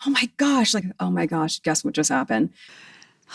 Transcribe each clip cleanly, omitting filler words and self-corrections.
oh my gosh, like, oh my gosh, guess what just happened?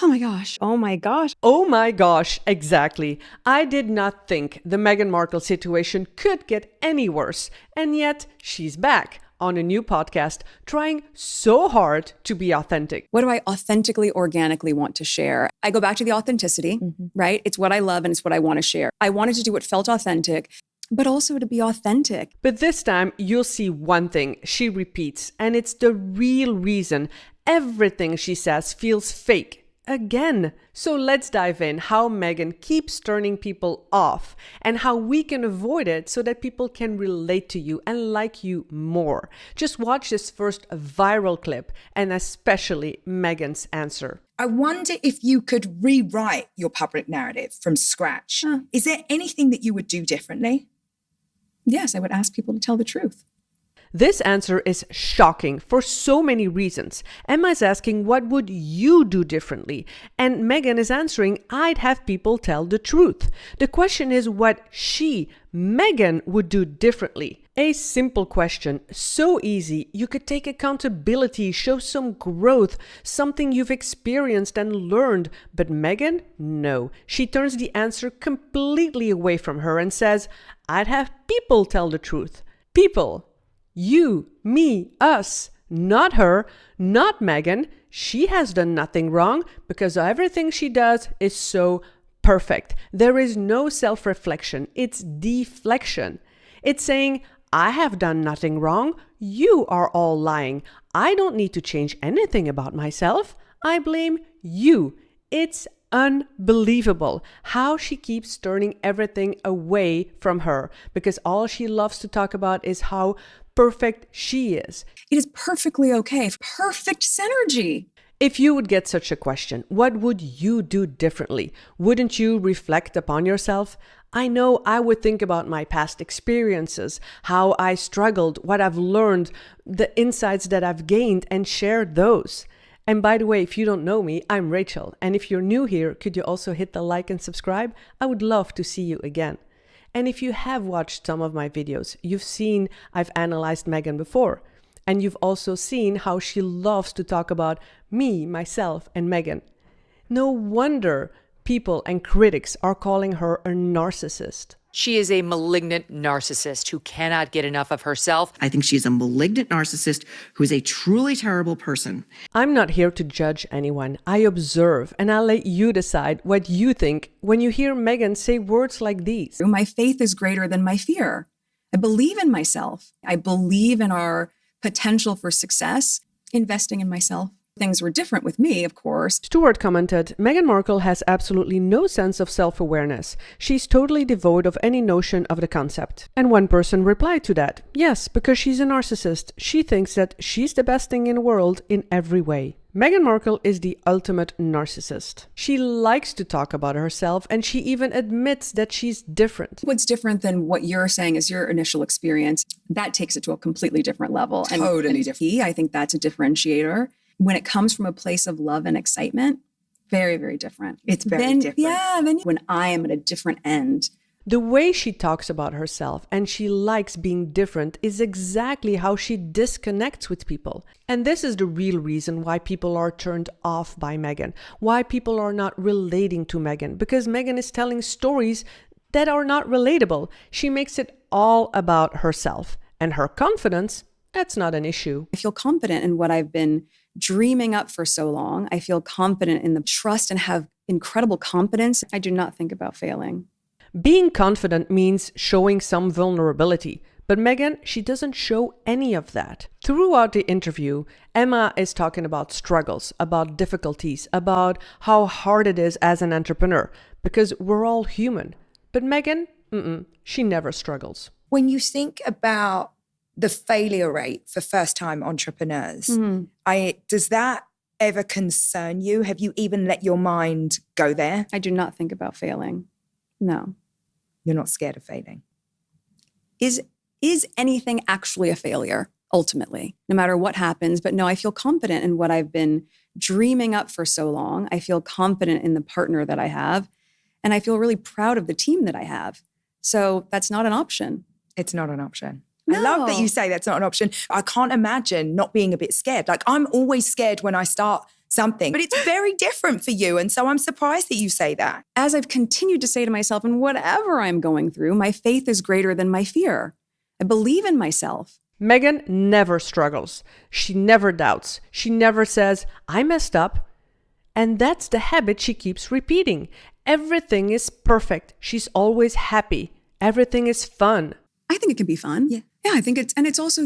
Oh my gosh. Oh my gosh. Oh my gosh, exactly. I did not think the Meghan Markle situation could get any worse. And yet she's back on a new podcast, trying so hard to be authentic. What do I authentically, organically want to share? I go back to the authenticity, right? It's what I love and it's what I want to share. I wanted to do what felt authentic, but also to be authentic. But this time you'll see one thing she repeats, and it's the real reason everything she says feels fake. Again. So let's dive in how Meghan keeps turning people off and how we can avoid it so that people can relate to you and like you more. Just watch this first viral clip and especially Meghan's answer. I wonder if you could rewrite your public narrative from scratch. Is there anything that you would do differently? Yes, I would ask people to tell the truth. This answer is shocking for so many reasons. Emma is asking, what would you do differently? And Meghan is answering, I'd have people tell the truth. The question is what she, Meghan, would do differently. A simple question, so easy, you could take accountability, show some growth, something you've experienced and learned. But Meghan, no. She turns the answer completely away from her and says, I'd have people tell the truth. People. You, me, us, not her, not Meghan. She has done nothing wrong because everything she does is so perfect. There is no self-reflection. It's deflection. It's saying, I have done nothing wrong. You are all lying. I don't need to change anything about myself. I blame you. It's unbelievable how she keeps turning everything away from her because all she loves to talk about is how perfect she is. It is perfectly okay. Perfect synergy. If you would get such a question, what would you do differently? Wouldn't you reflect upon yourself? I know I would think about my past experiences, how I struggled, what I've learned, the insights that I've gained, and share those. And by the way, if you don't know me, I'm Rachel. And if you're new here, could you also hit the like and subscribe? I would love to see you again. And if you have watched some of my videos, you've seen I've analyzed Meghan before. And you've also seen how she loves to talk about me, myself, and Meghan. No wonder people and critics are calling her a narcissist. She is a malignant narcissist who cannot get enough of herself. I think she's a malignant narcissist who is a truly terrible person. I'm not here to judge anyone. I observe, and I'll let you decide what you think when you hear Meghan say words like these. My faith is greater than my fear. I believe in myself. I believe in our potential for success, investing in myself. Things were different with me, of course. Stuart commented, Meghan Markle has absolutely no sense of self-awareness. She's totally devoid of any notion of the concept. And one person replied to that, yes, because she's a narcissist. She thinks that she's the best thing in the world in every way. Meghan Markle is the ultimate narcissist. She likes to talk about herself and she even admits that she's different. What's different than what you're saying is your initial experience. That takes it to a completely different level. Totally different. I think that's a differentiator. When it comes from a place of love and excitement, very, very different. It's very different. Yeah, then when I am at a different end. The way she talks about herself and she likes being different is exactly how she disconnects with people. And this is the real reason why people are turned off by Meghan, why people are not relating to Meghan, because Meghan is telling stories that are not relatable. She makes it all about herself, and her confidence, that's not an issue. I feel confident in what I've been dreaming up for so long. I feel confident in the trust and have incredible confidence. I do not think about failing. Being confident means showing some vulnerability, but Meghan, she doesn't show any of that. Throughout the interview, Emma is talking about struggles, about difficulties, about how hard it is as an entrepreneur, because we're all human. But Meghan, she never struggles. When you think about the failure rate for first-time entrepreneurs, does that ever concern you? Have you even let your mind go there? I do not think about failing. No. You're not scared of failing. Is anything actually a failure, ultimately, no matter what happens? But no, I feel confident in what I've been dreaming up for so long. I feel confident in the partner that I have, and I feel really proud of the team that I have. So that's not an option. It's not an option. I love that No. you say that's not an option. I can't imagine not being a bit scared. Like, I'm always scared when I start something, but it's very different for you. And so I'm surprised that you say that. As I've continued to say to myself, and whatever I'm going through, my faith is greater than my fear. I believe in myself. Meghan never struggles. She never doubts. She never says, I messed up. And that's the habit she keeps repeating. Everything is perfect. She's always happy. Everything is fun. I think it can be fun. Yeah. Yeah, I think it's also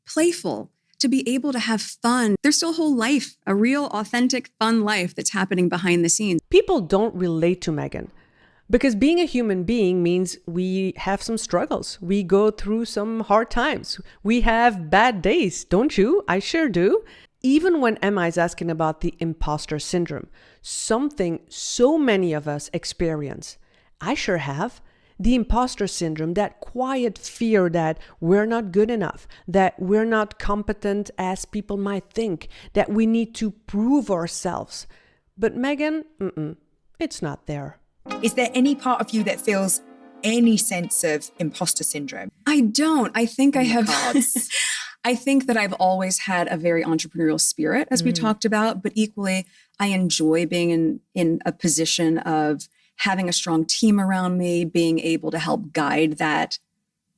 playful to be able to have fun. There's still a whole life, a real, authentic, fun life that's happening behind the scenes. People don't relate to Meghan because being a human being means we have some struggles. We go through some hard times. We have bad days, don't you? I sure do. Even when Emma is asking about the imposter syndrome, something so many of us experience. I sure have. The imposter syndrome, that quiet fear that we're not good enough, that we're not competent as people might think, that we need to prove ourselves. But Meghan, it's not there. Is there any part of you that feels any sense of imposter syndrome? I don't. I think I have. Cards. I think that I've always had a very entrepreneurial spirit, as we talked about, but equally, I enjoy being in a position of having a strong team around me, being able to help guide that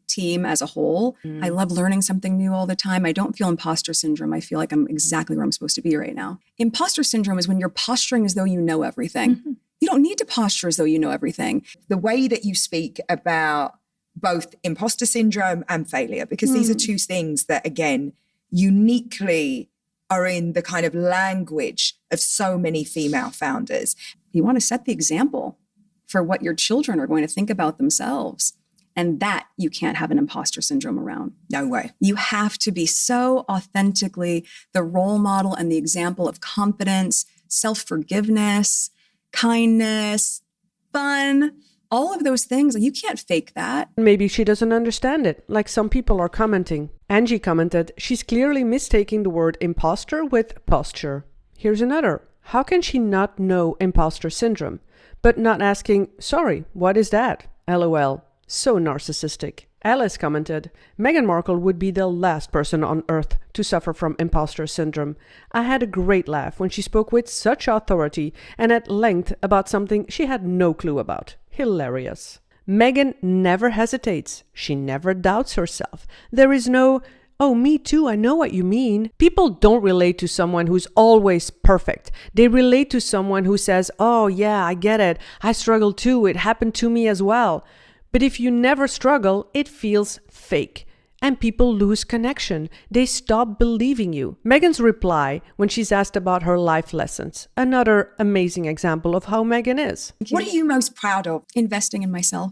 team as a whole. I love learning something new all the time. I don't feel imposter syndrome. I feel like I'm exactly where I'm supposed to be right now. Imposter syndrome is when you're posturing as though you know everything. You don't need to posture as though you know everything. The way that you speak about both imposter syndrome and failure, because these are two things that, again, uniquely are in the kind of language of so many female founders. You want to set the example for what your children are going to think about themselves. And that you can't have an imposter syndrome around. No way. You have to be so authentically the role model and the example of confidence, self-forgiveness, kindness, fun, all of those things. You can't fake that. Maybe she doesn't understand it, like some people are commenting. Angie commented, she's clearly mistaking the word imposter with posture. Here's another. How can she not know imposter syndrome, but not asking, sorry, what is that? LOL. So narcissistic. Alice commented, Meghan Markle would be the last person on earth to suffer from imposter syndrome. I had a great laugh when she spoke with such authority and at length about something she had no clue about. Hilarious. Meghan never hesitates. She never doubts herself. There is no, oh, me too, I know what you mean. People don't relate to someone who's always perfect. They relate to someone who says, oh yeah, I get it. I struggle too. It happened to me as well. But if you never struggle, it feels fake. And people lose connection. They stop believing you. Meghan's reply when she's asked about her life lessons. Another amazing example of how Meghan is. What are you most proud of? Investing in myself.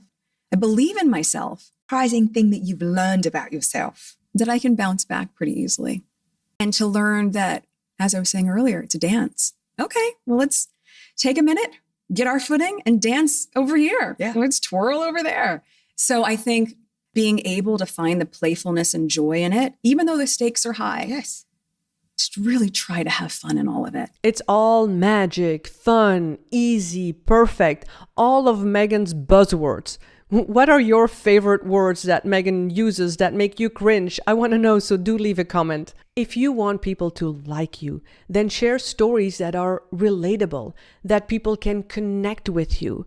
I believe in myself. Surprising thing that you've learned about yourself? That I can bounce back pretty easily. And to learn that, as I was saying earlier, it's a dance. Okay, well, let's take a minute, get our footing and dance over here. Yeah. Let's twirl over there. So I think being able to find the playfulness and joy in it, even though the stakes are high. Yes. Just really try to have fun in all of it. It's all magic, fun, easy, perfect. All of Meghan's buzzwords. What are your favorite words that Meghan uses that make you cringe? I want to know, so do leave a comment. If you want people to like you, then share stories that are relatable, that people can connect with you.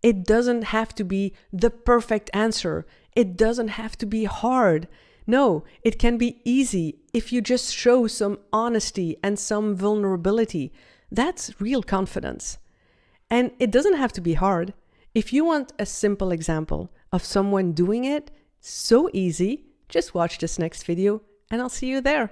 It doesn't have to be the perfect answer. It doesn't have to be hard. No, it can be easy if you just show some honesty and some vulnerability. That's real confidence. And it doesn't have to be hard. If you want a simple example of someone doing it so easy, just watch this next video and I'll see you there.